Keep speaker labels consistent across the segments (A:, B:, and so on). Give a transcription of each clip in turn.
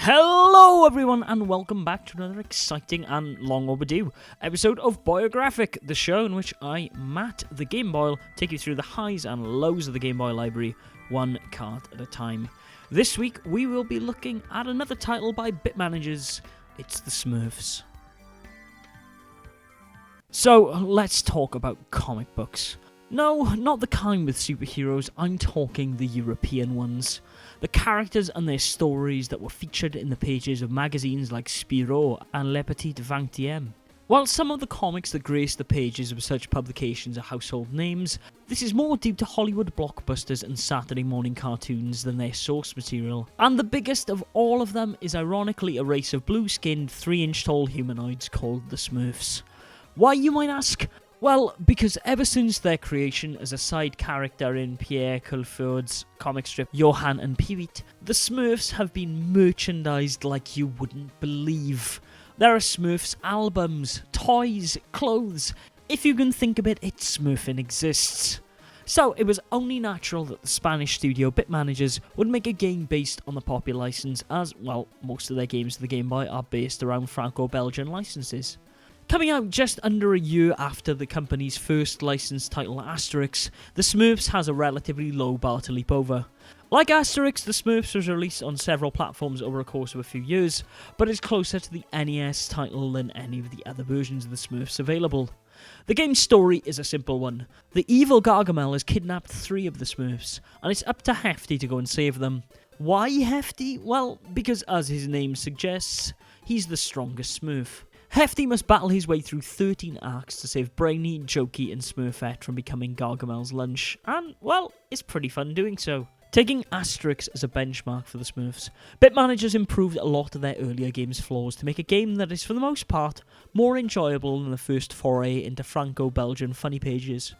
A: Hello everyone and welcome back to another exciting and long overdue episode of Boyographic, the show in which I, Matt the Gameboy, take you through the highs and lows of the Game Boy library, one card at a time. This week we will be looking at another title by Bit Managers. It's the Smurfs. So let's talk about comic books. No, not the kind with superheroes, I'm talking the European ones. The characters and their stories that were featured in the pages of magazines like Spirou and Le Petit 20e. While some of the comics that grace the pages of such publications are household names, this is more due to Hollywood blockbusters and Saturday morning cartoons than their source material. And the biggest of all of them is ironically a race of blue-skinned, 3-inch tall humanoids called the Smurfs. Why, you might ask? Well, because ever since their creation as a side character in Pierre Culfeur's comic strip Johan and Peewit, the Smurfs have been merchandised like you wouldn't believe. There are Smurfs albums, toys, clothes. If you can think of it, Smurfin exists. So it was only natural that the Spanish studio Bit Managers would make a game based on the popular license, as, well, most of their games for the Game Boy are based around Franco-Belgian licenses. Coming out just under a year after the company's first licensed title Asterix, the Smurfs has a relatively low bar to leap over. Like Asterix, the Smurfs was released on several platforms over a course of a few years, but is closer to the NES title than any of the other versions of the Smurfs available. The game's story is a simple one. The evil Gargamel has kidnapped 3 of the Smurfs, and it's up to Hefty to go and save them. Why Hefty? Well, because as his name suggests, he's the strongest Smurf. Hefty must battle his way through 13 arcs to save Brainy, Jokey and Smurfette from becoming Gargamel's lunch, and, well, it's pretty fun doing so. Taking Asterix as a benchmark for the Smurfs, Bit Managers improved a lot of their earlier games' flaws to make a game that is, for the most part, more enjoyable than the first foray into Franco-Belgian funny pages.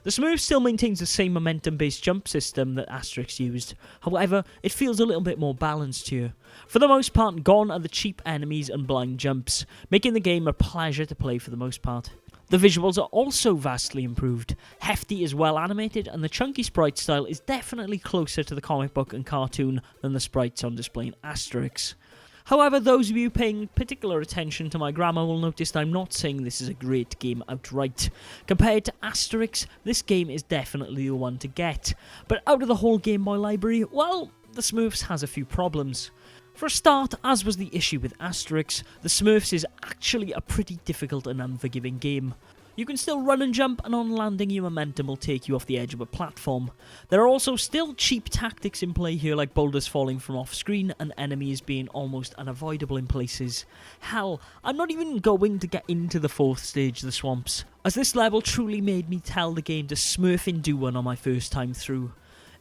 A: The Smurfs still maintains the same momentum-based jump system that Asterix used, however, it feels a little bit more balanced here. For the most part, gone are the cheap enemies and blind jumps, making the game a pleasure to play for the most part. The visuals are also vastly improved. Hefty is well animated, and the chunky sprite style is definitely closer to the comic book and cartoon than the sprites on display in Asterix. However, those of you paying particular attention to my grammar will notice that I'm not saying this is a great game outright. Compared to Asterix, this game is definitely the one to get. But out of the whole Game Boy library, well, the Smurfs has a few problems. For a start, as was the issue with Asterix, the Smurfs is actually a pretty difficult and unforgiving game. You can still run and jump, and on landing your momentum will take you off the edge of a platform. There are also still cheap tactics in play here, like boulders falling from off screen and enemies being almost unavoidable in places. Hell, I'm not even going to get into the 4th stage, the swamps, as this level truly made me tell the game to Smurfin do one on my first time through.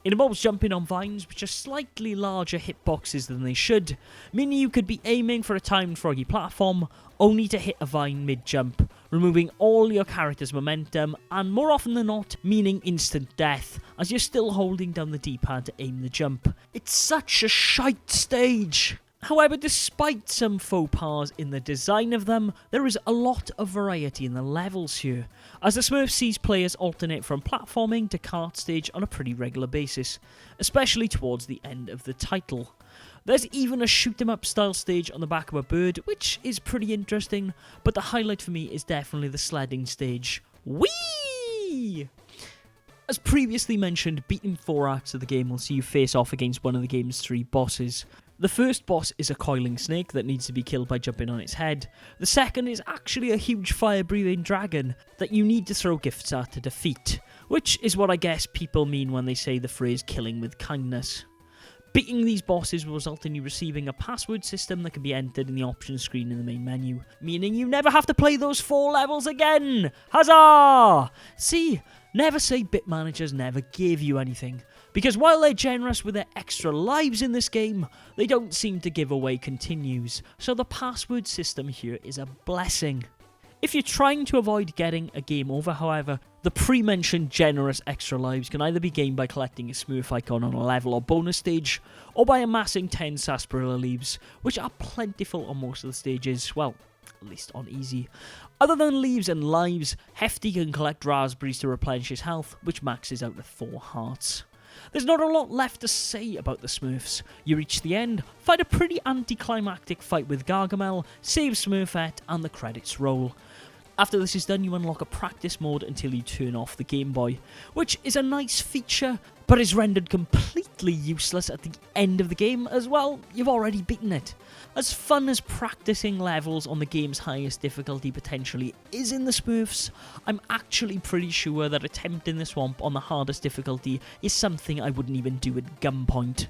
A: It involves jumping on vines, which are slightly larger hitboxes than they should, meaning you could be aiming for a timed froggy platform, only to hit a vine mid-jump, removing all your character's momentum, and more often than not, meaning instant death, as you're still holding down the D-pad to aim the jump. It's such a shite stage! However, despite some faux pas in the design of them, there is a lot of variety in the levels here, as the Smurfs sees players alternate from platforming to kart stage on a pretty regular basis, especially towards the end of the title. There's even a shoot-em-up style stage on the back of a bird, which is pretty interesting, but the highlight for me is definitely the sledding stage. Whee! As previously mentioned, beating 4 acts of the game will see you face off against one of the game's 3 bosses. The first boss is a coiling snake that needs to be killed by jumping on its head. The second is actually a huge fire-breathing dragon that you need to throw gifts at to defeat, which is what I guess people mean when they say the phrase killing with kindness. Beating these bosses will result in you receiving a password system that can be entered in the options screen in the main menu, meaning you never have to play those 4 levels again! Huzzah! See, never say Bit Managers never gave you anything, because while they're generous with their extra lives in this game, they don't seem to give away continues, so the password system here is a blessing. If you're trying to avoid getting a game over, however, the pre-mentioned generous extra lives can either be gained by collecting a Smurf icon on a level or bonus stage, or by amassing 10 sarsaparilla leaves, which are plentiful on most of the stages, well, at least on easy. Other than leaves and lives, Hefty can collect raspberries to replenish his health, which maxes out at 4 hearts. There's not a lot left to say about the Smurfs. You reach the end, fight a pretty anticlimactic fight with Gargamel, save Smurfette, and the credits roll. After this is done, you unlock a practice mode until you turn off the Game Boy, which is a nice feature, but is rendered completely useless at the end of the game as well. You've already beaten it. As fun as practicing levels on the game's highest difficulty potentially is in the Smurfs, I'm actually pretty sure that attempting the swamp on the hardest difficulty is something I wouldn't even do at gunpoint.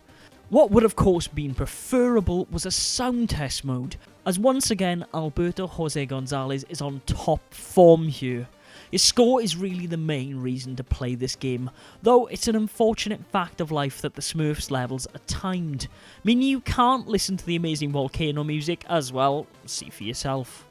A: What would of course been preferable was a sound test mode, as once again Alberto Jose Gonzalez is on top form here. His score is really the main reason to play this game, though it's an unfortunate fact of life that the Smurfs levels are timed, meaning you can't listen to the amazing volcano music as well. See for yourself.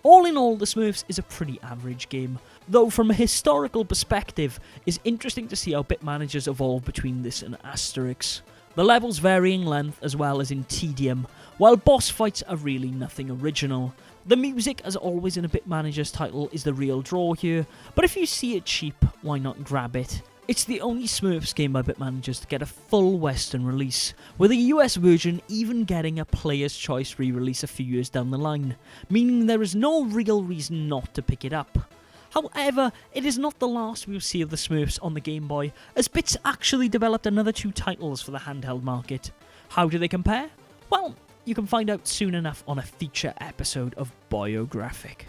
A: All in all, the Smurfs is a pretty average game, though from a historical perspective, it's interesting to see how bit managers evolve between this and Asterix. The levels vary in length as well as in tedium, while boss fights are really nothing original. The music, as always in a bit manager's title, is the real draw here, but if you see it cheap, why not grab it? It's the only Smurfs game by bit managers to get a full Western release, with the US version even getting a Player's Choice re-release a few years down the line, meaning there is no real reason not to pick it up. However, it is not the last we'll see of the Smurfs on the Game Boy, as Bits actually developed another 2 titles for the handheld market. How do they compare? Well, you can find out soon enough on a feature episode of Boyographic.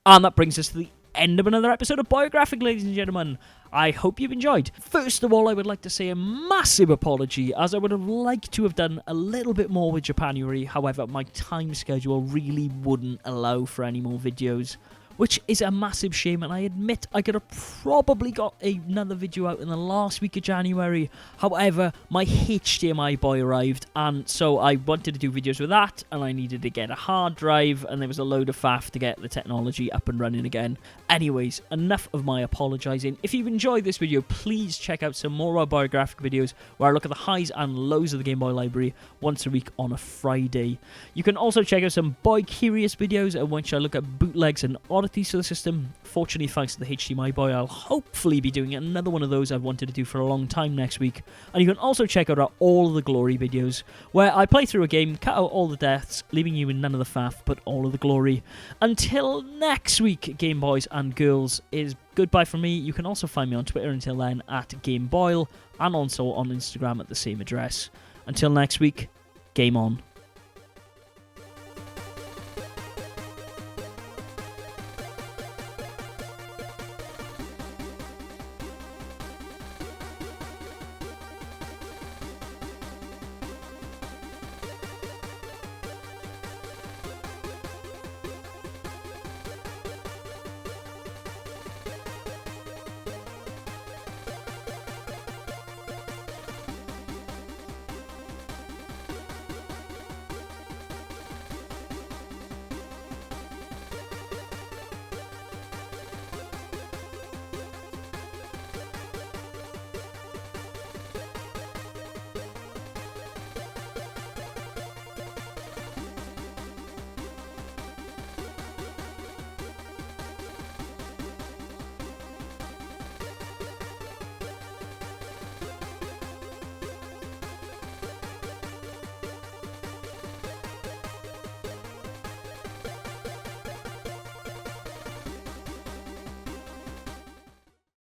A: And that brings us to the end of another episode of Boyographic, ladies and gentlemen. I hope you've enjoyed. First of all, I would like to say a massive apology, as I would have liked to have done a little bit more with Japanuary. However, my time schedule really wouldn't allow for any more videos, which is a massive shame, and I admit I could have probably got another video out in the last week of January. However, my HDMI boy arrived, and so I wanted to do videos with that, and I needed to get a hard drive, and there was a load of faff to get the technology up and running again. Anyways, enough of my apologising. If you've enjoyed this video, please check out some more of our Boyographic videos, where I look at the highs and lows of the Game Boy library once a week on a Friday. You can also check out some Boy Curious videos, in which I look at bootlegs and oddities for the system. Fortunately, thanks to the HDMI boy, I'll hopefully be doing another one of those I've wanted to do for a long time next week. And you can also check out our All of the Glory videos, where I play through a game, cut out all the deaths, leaving you with none of the faff, but all of the glory. Until next week, Game Boys and Girls, is goodbye from me. You can also find me on Twitter until then at GameBoyle, and also on Instagram at the same address. Until next week, game on.